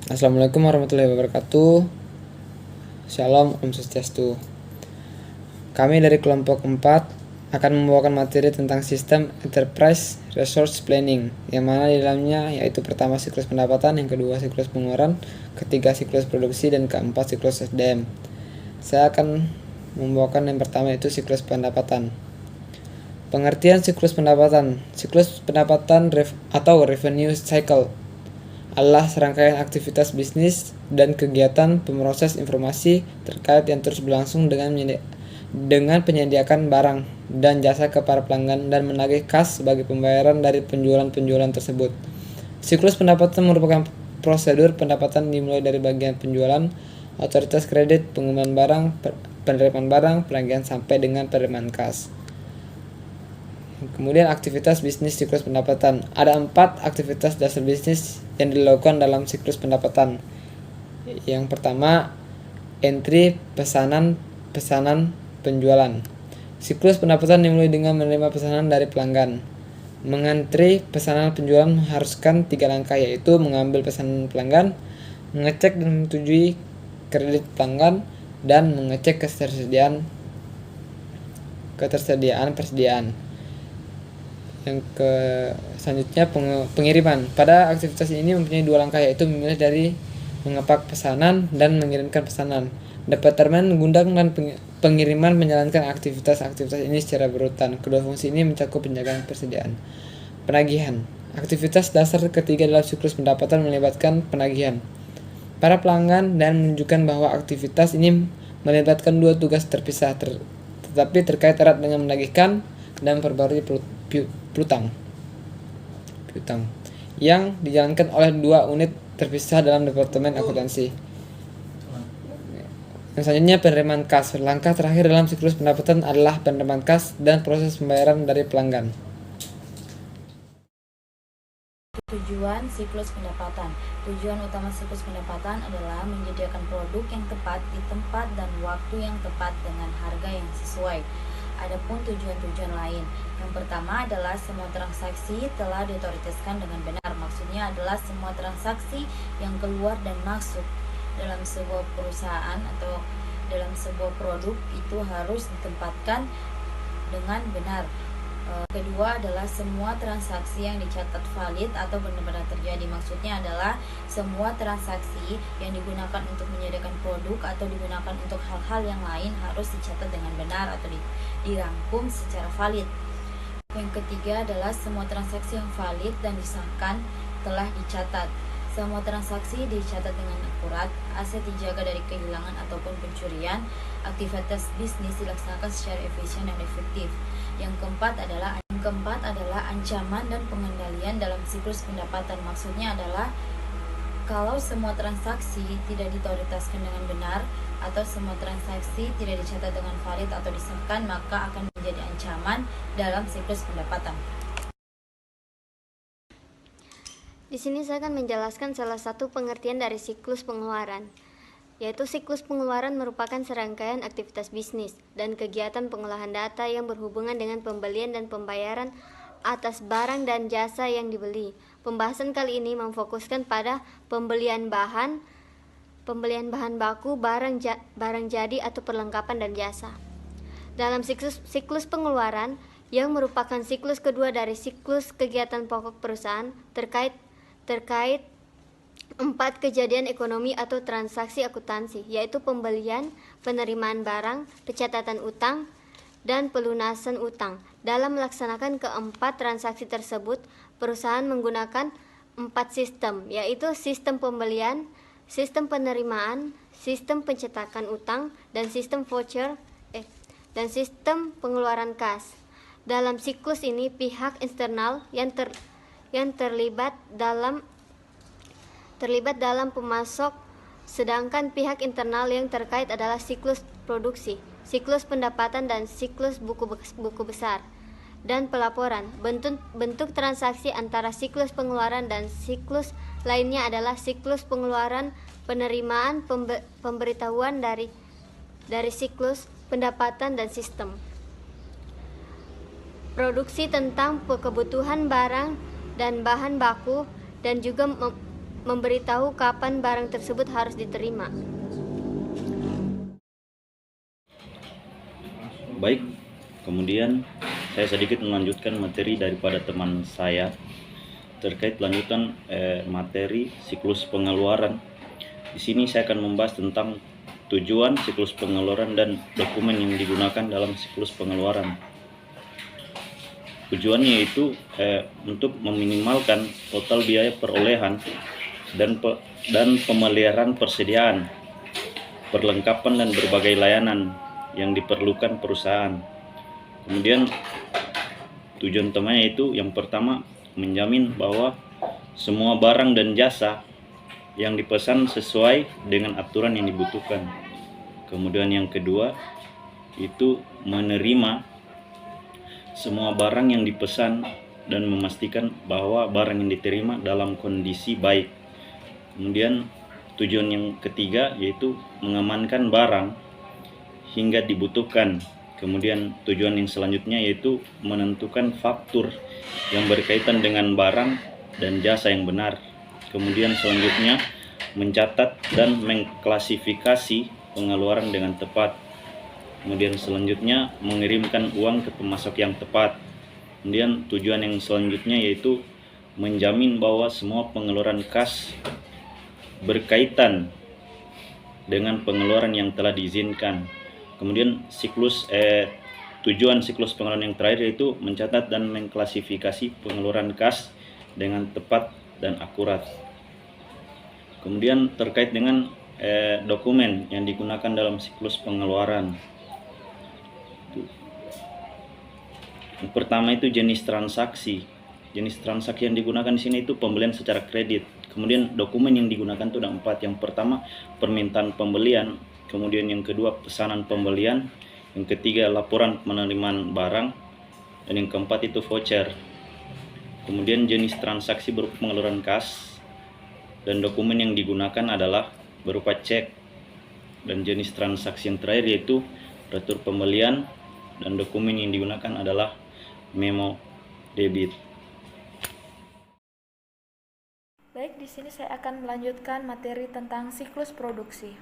Assalamualaikum warahmatullahi wabarakatuh. Shalom, Om Swastiastu. Kami dari kelompok 4 akan membawakan materi tentang sistem Enterprise Resource Planning, yang mana di dalamnya yaitu pertama siklus pendapatan, yang kedua siklus pengeluaran, ketiga siklus produksi, dan keempat siklus SDM. Saya akan membawakan yang pertama, yaitu siklus pendapatan. Pengertian siklus pendapatan. Siklus pendapatan atau revenue cycle adalah serangkaian aktivitas bisnis dan kegiatan pemroses informasi terkait yang terus berlangsung dengan penyediakan barang dan jasa ke para pelanggan dan menagih kas sebagai pembayaran dari penjualan tersebut. Siklus pendapatan merupakan prosedur pendapatan dimulai dari bagian penjualan, otoritas kredit, pengumuman barang, penerimaan barang, penagihan sampai dengan penerimaan kas. Kemudian aktivitas bisnis siklus pendapatan. Ada 4 aktivitas dasar bisnis yang dilakukan dalam siklus pendapatan. Yang pertama, entry pesanan penjualan. Siklus pendapatan dimulai dengan menerima pesanan dari pelanggan. Mengantri pesanan penjualan mengharuskan 3 langkah, yaitu mengambil pesanan pelanggan, mengecek dan menyetujui kredit pelanggan, dan mengecek persediaan. Yang selanjutnya pengiriman. Pada aktivitas ini mempunyai 2 langkah, yaitu memilih dari mengepak pesanan dan mengirimkan pesanan. Departemen mengundang dan pengiriman menjalankan aktivitas ini secara berurutan. Kedua fungsi ini mencakup penjagaan persediaan. Penagihan. Aktivitas dasar ketiga dalam siklus pendapatan melibatkan penagihan. Para pelanggan dan menunjukkan bahwa aktivitas ini melibatkan 2 tugas terpisah tetapi terkait erat dengan menagihkan dan perbarui piutang yang dijalankan oleh 2 unit terpisah dalam departemen akuntansi. Yang selanjutnya penerimaan kas. Langkah terakhir dalam siklus pendapatan adalah penerimaan kas dan proses pembayaran dari pelanggan. Tujuan siklus pendapatan. Tujuan utama siklus pendapatan adalah menyediakan produk yang tepat di tempat dan waktu yang tepat dengan harga yang sesuai. Adapun tujuan-tujuan lain, yang pertama adalah semua transaksi telah diotoritaskan dengan benar. Maksudnya adalah semua transaksi yang keluar dan masuk dalam sebuah perusahaan atau dalam sebuah produk itu harus ditempatkan dengan benar. Kedua adalah semua transaksi yang dicatat valid atau benar-benar terjadi. Maksudnya adalah semua transaksi yang digunakan untuk menyediakan produk atau digunakan untuk hal-hal yang lain harus dicatat dengan benar atau dirangkum secara valid. Yang ketiga adalah semua transaksi yang valid dan disahkan telah dicatat. Semua transaksi dicatat dengan akurat, aset dijaga dari kehilangan ataupun pencurian, aktivitas bisnis dilaksanakan secara efisien dan efektif. Yang keempat adalah ancaman dan pengendalian dalam siklus pendapatan. Maksudnya adalah kalau semua transaksi tidak diotoritaskan dengan benar atau semua transaksi tidak dicatat dengan valid atau disahkan, maka akan menjadi ancaman dalam siklus pendapatan. Di sini saya akan menjelaskan salah satu pengertian dari siklus pengeluaran, yaitu siklus pengeluaran merupakan serangkaian aktivitas bisnis dan kegiatan pengolahan data yang berhubungan dengan pembelian dan pembayaran atas barang dan jasa yang dibeli. Pembahasan kali ini memfokuskan pada pembelian bahan baku, barang jadi atau perlengkapan dan jasa. Dalam siklus pengeluaran yang merupakan siklus kedua dari siklus kegiatan pokok perusahaan terkait 4 kejadian ekonomi atau transaksi akuntansi, yaitu pembelian, penerimaan barang, pencatatan utang, dan pelunasan utang. Dalam melaksanakan keempat transaksi tersebut, perusahaan menggunakan 4 sistem, yaitu sistem pembelian, sistem penerimaan, sistem pencetakan utang, dan sistem voucher, dan sistem pengeluaran kas. Dalam siklus ini, pihak eksternal yang terlibat dalam pemasok, sedangkan pihak internal yang terkait adalah siklus produksi, siklus pendapatan, dan siklus buku besar. dan pelaporan. Bentuk transaksi antara siklus pengeluaran dan siklus lainnya adalah siklus pengeluaran, penerimaan, pemberitahuan dari siklus pendapatan dan sistem. Produksi tentang kebutuhan barang dan bahan baku dan juga memberitahu kapan barang tersebut harus diterima. Baik, kemudian saya sedikit melanjutkan materi daripada teman saya terkait lanjutan materi siklus pengeluaran. Di sini saya akan membahas tentang tujuan siklus pengeluaran dan dokumen yang digunakan dalam siklus pengeluaran. Tujuannya yaitu untuk meminimalkan total biaya perolehan dan pemeliharaan persediaan, perlengkapan dan berbagai layanan yang diperlukan perusahaan. Kemudian tujuan utamanya itu yang pertama menjamin bahwa semua barang dan jasa yang dipesan sesuai dengan aturan yang dibutuhkan. Kemudian yang kedua itu menerima semua barang yang dipesan dan memastikan bahwa barang yang diterima dalam kondisi baik. Kemudian tujuan yang ketiga yaitu mengamankan barang hingga dibutuhkan. Kemudian tujuan yang selanjutnya yaitu menentukan faktur yang berkaitan dengan barang dan jasa yang benar. Kemudian selanjutnya mencatat dan mengklasifikasi pengeluaran dengan tepat. Kemudian selanjutnya mengirimkan uang ke pemasok yang tepat. Kemudian tujuan yang selanjutnya yaitu menjamin bahwa semua pengeluaran kas berkaitan dengan pengeluaran yang telah diizinkan. Kemudian tujuan siklus pengeluaran yang terakhir yaitu mencatat dan mengklasifikasi pengeluaran kas dengan tepat dan akurat. Kemudian terkait dengan dokumen yang digunakan dalam siklus pengeluaran. Yang pertama itu jenis transaksi. Jenis transaksi yang digunakan di sini itu pembelian secara kredit. Kemudian dokumen yang digunakan itu ada 4. Yang pertama permintaan pembelian. Kemudian yang kedua pesanan pembelian, yang ketiga laporan penerimaan barang, dan yang keempat itu voucher. Kemudian jenis transaksi berupa pengeluaran kas dan dokumen yang digunakan adalah berupa cek, dan jenis transaksi yang terakhir yaitu retur pembelian, dan dokumen yang digunakan adalah memo debit. Baik, di sini saya akan melanjutkan materi tentang siklus produksi.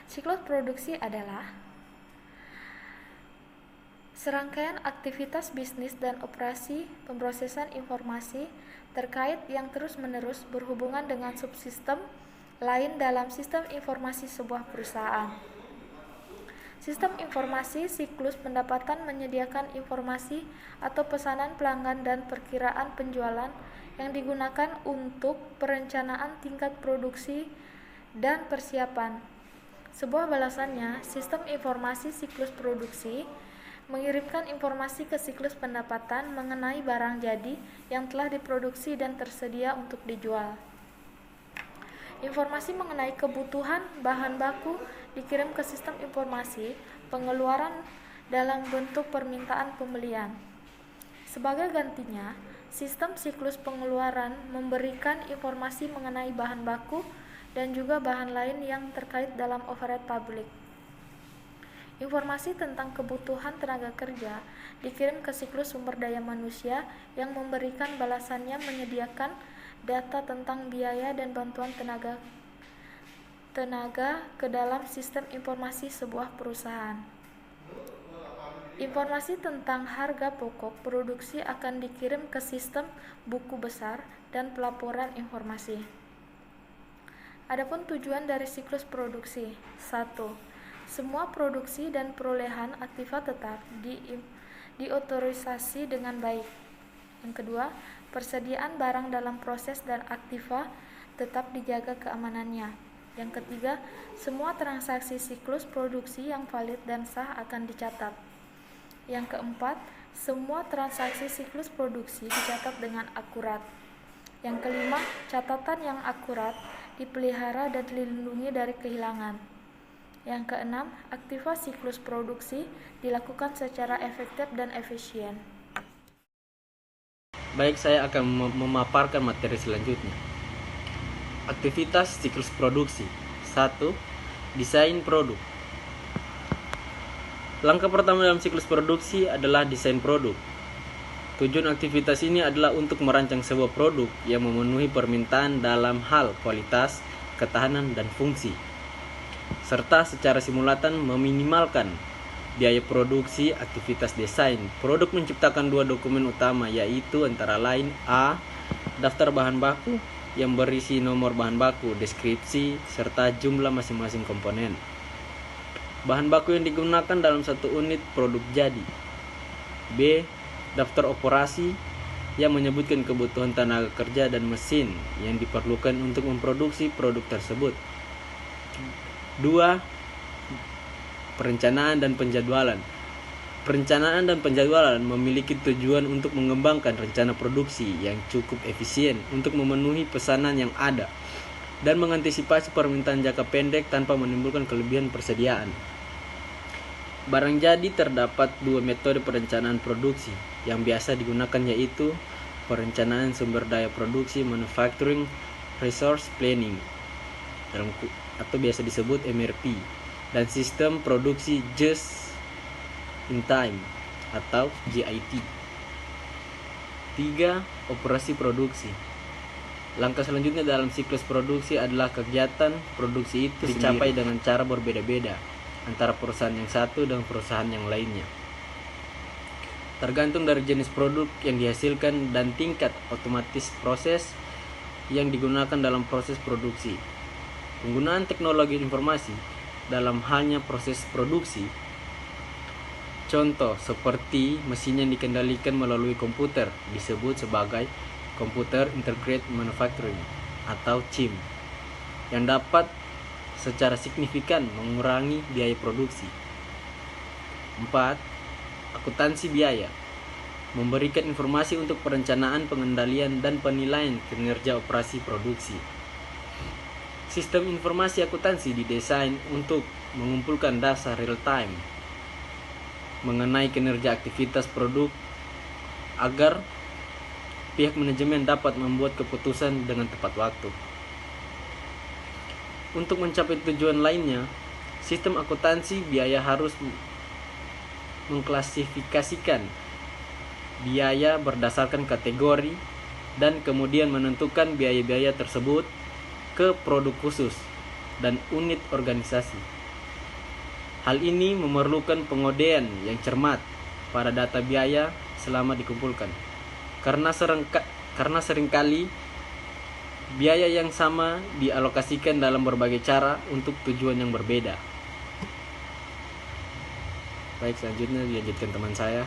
Siklus produksi adalah serangkaian aktivitas bisnis dan operasi pemrosesan informasi terkait yang terus-menerus berhubungan dengan subsistem lain dalam sistem informasi sebuah perusahaan. Sistem informasi siklus pendapatan menyediakan informasi atau pesanan pelanggan dan perkiraan penjualan yang digunakan untuk perencanaan tingkat produksi dan persiapan. Sebuah balasannya, sistem informasi siklus produksi mengirimkan informasi ke siklus pendapatan mengenai barang jadi yang telah diproduksi dan tersedia untuk dijual. Informasi mengenai kebutuhan bahan baku dikirim ke sistem informasi pengeluaran dalam bentuk permintaan pembelian. Sebagai gantinya, sistem siklus pengeluaran memberikan informasi mengenai bahan baku dan juga bahan lain yang terkait dalam overhead publik. Informasi tentang kebutuhan tenaga kerja dikirim ke siklus sumber daya manusia yang memberikan balasannya menyediakan data tentang biaya dan bantuan tenaga ke dalam sistem informasi sebuah perusahaan. Informasi tentang harga pokok produksi akan dikirim ke sistem buku besar dan pelaporan informasi. Adapun tujuan dari siklus produksi. 1. Semua produksi dan perolehan aktiva tetap diotorisasi dengan baik. Yang kedua, persediaan barang dalam proses dan aktiva tetap dijaga keamanannya. Yang ketiga, semua transaksi siklus produksi yang valid dan sah akan dicatat. Yang keempat, semua transaksi siklus produksi dicatat dengan akurat. Yang kelima, catatan yang akurat dipelihara dan dilindungi dari kehilangan. Yang keenam, aktivasi siklus produksi dilakukan secara efektif dan efisien. Baik, saya akan memaparkan materi selanjutnya. Aktivitas siklus produksi. 1. Desain produk. Langkah pertama dalam siklus produksi adalah desain produk. Tujuan aktivitas ini adalah untuk merancang sebuah produk yang memenuhi permintaan dalam hal kualitas, ketahanan, dan fungsi, serta secara simultan meminimalkan biaya produksi. Aktivitas desain produk menciptakan dua dokumen utama, yaitu antara lain A. Daftar bahan baku yang berisi nomor bahan baku, deskripsi, serta jumlah masing-masing komponen bahan baku yang digunakan dalam satu unit produk jadi. B. Daftar operasi yang menyebutkan kebutuhan tenaga kerja dan mesin yang diperlukan untuk memproduksi produk tersebut. 2. Perencanaan dan penjadwalan. Perencanaan dan penjadwalan memiliki tujuan untuk mengembangkan rencana produksi yang cukup efisien untuk memenuhi pesanan yang ada dan mengantisipasi permintaan jangka pendek tanpa menimbulkan kelebihan persediaan. Barang jadi terdapat dua metode perencanaan produksi yang biasa digunakan, yaitu perencanaan sumber daya produksi (Manufacturing Resource Planning) atau biasa disebut MRP, dan sistem produksi Just in Time atau JIT. 3. Operasi produksi. Langkah selanjutnya dalam siklus produksi adalah kegiatan produksi itu dicapai dengan cara berbeda-beda antara perusahaan yang satu dan perusahaan yang lainnya, tergantung dari jenis produk yang dihasilkan dan tingkat otomatis proses yang digunakan dalam proses produksi. Penggunaan teknologi informasi dalam halnya proses produksi, contoh seperti mesin yang dikendalikan melalui komputer disebut sebagai Computer Integrated Manufacturing atau CIM, yang dapat secara signifikan mengurangi biaya produksi. 4. Akuntansi biaya. Memberikan informasi untuk perencanaan, pengendalian, dan penilaian kinerja operasi produksi. Sistem informasi akuntansi didesain untuk mengumpulkan data real time mengenai kinerja aktivitas produk agar pihak manajemen dapat membuat keputusan dengan tepat waktu. Untuk mencapai tujuan lainnya, sistem akuntansi biaya harus mengklasifikasikan biaya berdasarkan kategori dan kemudian menentukan biaya-biaya tersebut ke produk khusus dan unit organisasi. Hal ini memerlukan pengodean yang cermat pada data biaya selama dikumpulkan, karena seringkali biaya yang sama dialokasikan dalam berbagai cara untuk tujuan yang berbeda. Baik, selanjutnya dilanjutkan teman saya.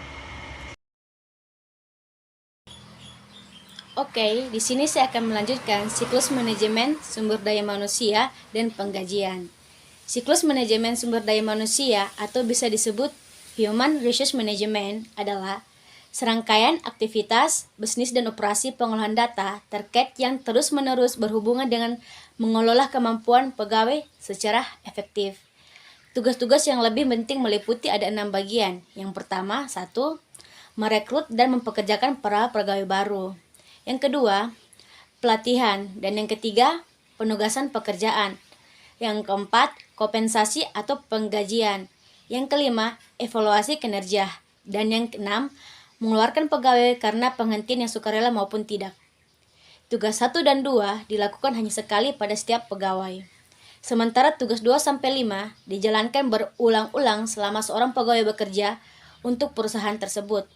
Oke, di sini saya akan melanjutkan siklus manajemen sumber daya manusia dan penggajian. Siklus manajemen sumber daya manusia atau bisa disebut Human Resource Management adalah serangkaian aktivitas, bisnis dan operasi pengolahan data terkait yang terus-menerus berhubungan dengan mengelola kemampuan pegawai secara efektif. Tugas-tugas yang lebih penting meliputi ada 6 bagian. Yang pertama, 1. Merekrut dan mempekerjakan para pegawai baru. Yang kedua, pelatihan. Dan yang ketiga, penugasan pekerjaan. Yang keempat, kompensasi atau penggajian. Yang kelima, evaluasi kinerja. Dan yang keenam, mengeluarkan pegawai karena penghentian yang sukarela maupun tidak. Tugas 1 dan 2 dilakukan hanya sekali pada setiap pegawai. Sementara tugas 2-5 dijalankan berulang-ulang selama seorang pegawai bekerja untuk perusahaan tersebut.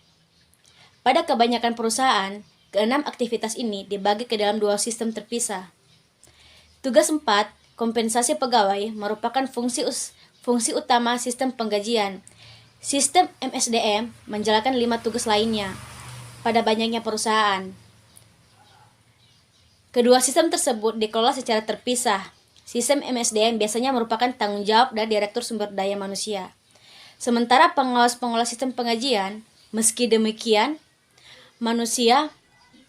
Pada kebanyakan perusahaan, keenam aktivitas ini dibagi ke dalam 2 sistem terpisah. Tugas 4, kompensasi pegawai, merupakan fungsi utama sistem penggajian. Sistem MSDM menjalankan 5 tugas lainnya pada banyaknya perusahaan. Kedua sistem tersebut dikelola secara terpisah. Sistem MSDM biasanya merupakan tanggung jawab dari Direktur Sumber Daya Manusia. Sementara pengawas-pengolah sistem penggajian, meski demikian,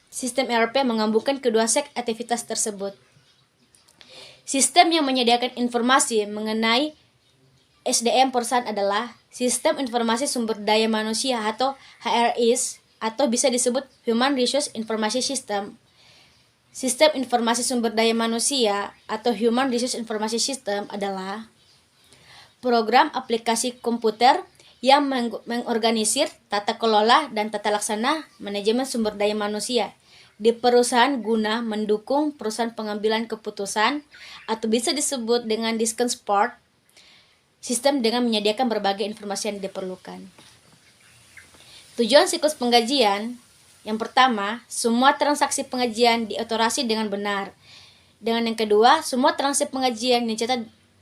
sistem ERP menggabungkan kedua set aktivitas tersebut. Sistem yang menyediakan informasi mengenai SDM perusahaan adalah Sistem Informasi Sumber Daya Manusia atau HRIS, atau bisa disebut Human Resource Information System. Sistem Informasi Sumber Daya Manusia atau Human Resource Information System adalah program aplikasi komputer yang mengorganisir tata kelola dan tata laksana manajemen sumber daya manusia di perusahaan guna mendukung perusahaan pengambilan keputusan, atau bisa disebut dengan decision support sistem dengan menyediakan berbagai informasi yang diperlukan. Tujuan siklus penggajian: yang pertama, semua transaksi penggajian diotorasi dengan benar. Dengan yang kedua, semua transaksi penggajian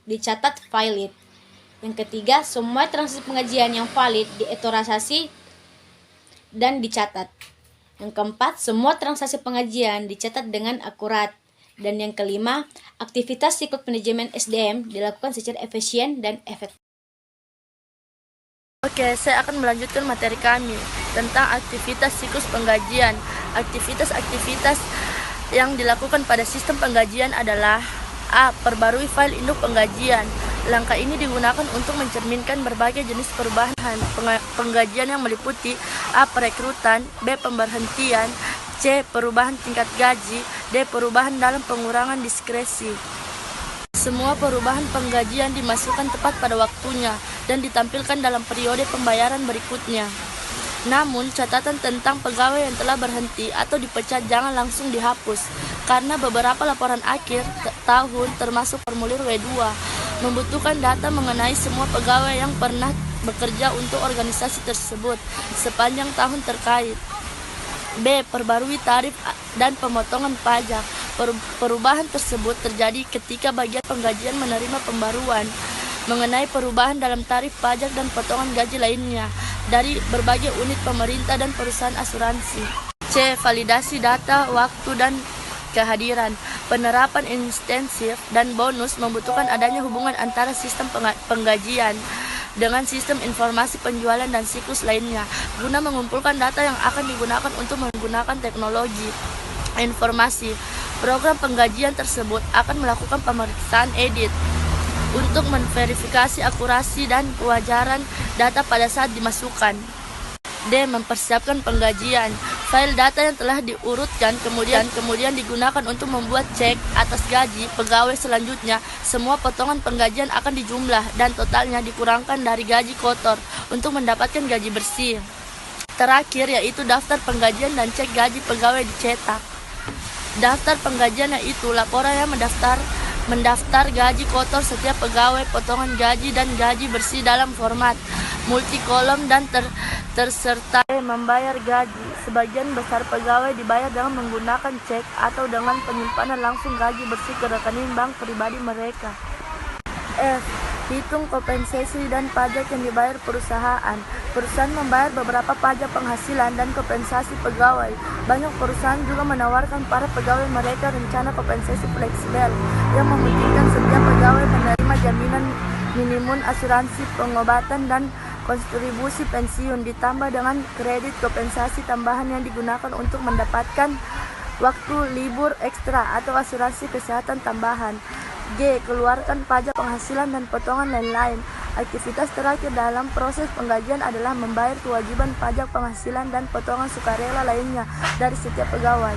dicatat valid. Yang ketiga, semua transaksi penggajian yang valid diotorisasi dan dicatat. Yang keempat, semua transaksi penggajian dicatat dengan akurat. Dan yang kelima, aktivitas siklus manajemen SDM dilakukan secara efisien dan efektif. Oke, saya akan melanjutkan materi kami tentang aktivitas siklus penggajian. Aktivitas-aktivitas yang dilakukan pada sistem penggajian adalah: A. Perbarui file induk penggajian. Langkah ini digunakan untuk mencerminkan berbagai jenis perubahan penggajian yang meliputi: A. Perekrutan, B. Pemberhentian, C. Perubahan tingkat gaji, D. Perubahan dalam pengurangan diskresi. Semua perubahan penggajian dimasukkan tepat pada waktunya dan ditampilkan dalam periode pembayaran berikutnya. Namun, catatan tentang pegawai yang telah berhenti atau dipecat jangan langsung dihapus, karena beberapa laporan akhir tahun termasuk formulir W2 membutuhkan data mengenai semua pegawai yang pernah bekerja untuk organisasi tersebut sepanjang tahun terkait. B. Perbarui tarif dan pemotongan pajak. Perubahan tersebut terjadi ketika bagian penggajian menerima pembaruan mengenai perubahan dalam tarif pajak dan potongan gaji lainnya dari berbagai unit pemerintah dan perusahaan asuransi. C. Validasi data, waktu, dan kehadiran. Penerapan intensif dan bonus membutuhkan adanya hubungan antara sistem penggajian dengan sistem informasi penjualan dan siklus lainnya guna mengumpulkan data yang akan digunakan untuk menggunakan teknologi informasi. Program penggajian tersebut akan melakukan pemeriksaan audit untuk memverifikasi akurasi dan kewajaran data pada saat dimasukkan. D. Mempersiapkan penggajian. File data yang telah diurutkan kemudian digunakan untuk membuat cek atas gaji pegawai selanjutnya. Semua potongan penggajian akan dijumlah dan totalnya dikurangkan dari gaji kotor untuk mendapatkan gaji bersih. Terakhir yaitu daftar penggajian dan cek gaji pegawai dicetak. Daftar penggajian yaitu laporan yang mendaftar gaji kotor setiap pegawai, potongan gaji, dan gaji bersih dalam format multikolom dan tersertai membayar gaji. Sebagian besar pegawai dibayar dengan menggunakan cek atau dengan penyimpanan langsung gaji bersih ke rekening bank pribadi mereka. F. Hitung kompensasi dan pajak yang dibayar perusahaan. Perusahaan membayar beberapa pajak penghasilan dan kompensasi pegawai. Banyak perusahaan juga menawarkan para pegawai mereka rencana kompensasi fleksibel yang memungkinkan setiap pegawai menerima jaminan minimum asuransi pengobatan dan kontribusi pensiun ditambah dengan kredit kompensasi tambahan yang digunakan untuk mendapatkan waktu libur ekstra atau asuransi kesehatan tambahan. G. Keluarkan pajak penghasilan dan potongan lain-lain. Aktivitas terakhir dalam proses penggajian adalah membayar kewajiban pajak penghasilan dan potongan sukarela lainnya dari setiap pegawai.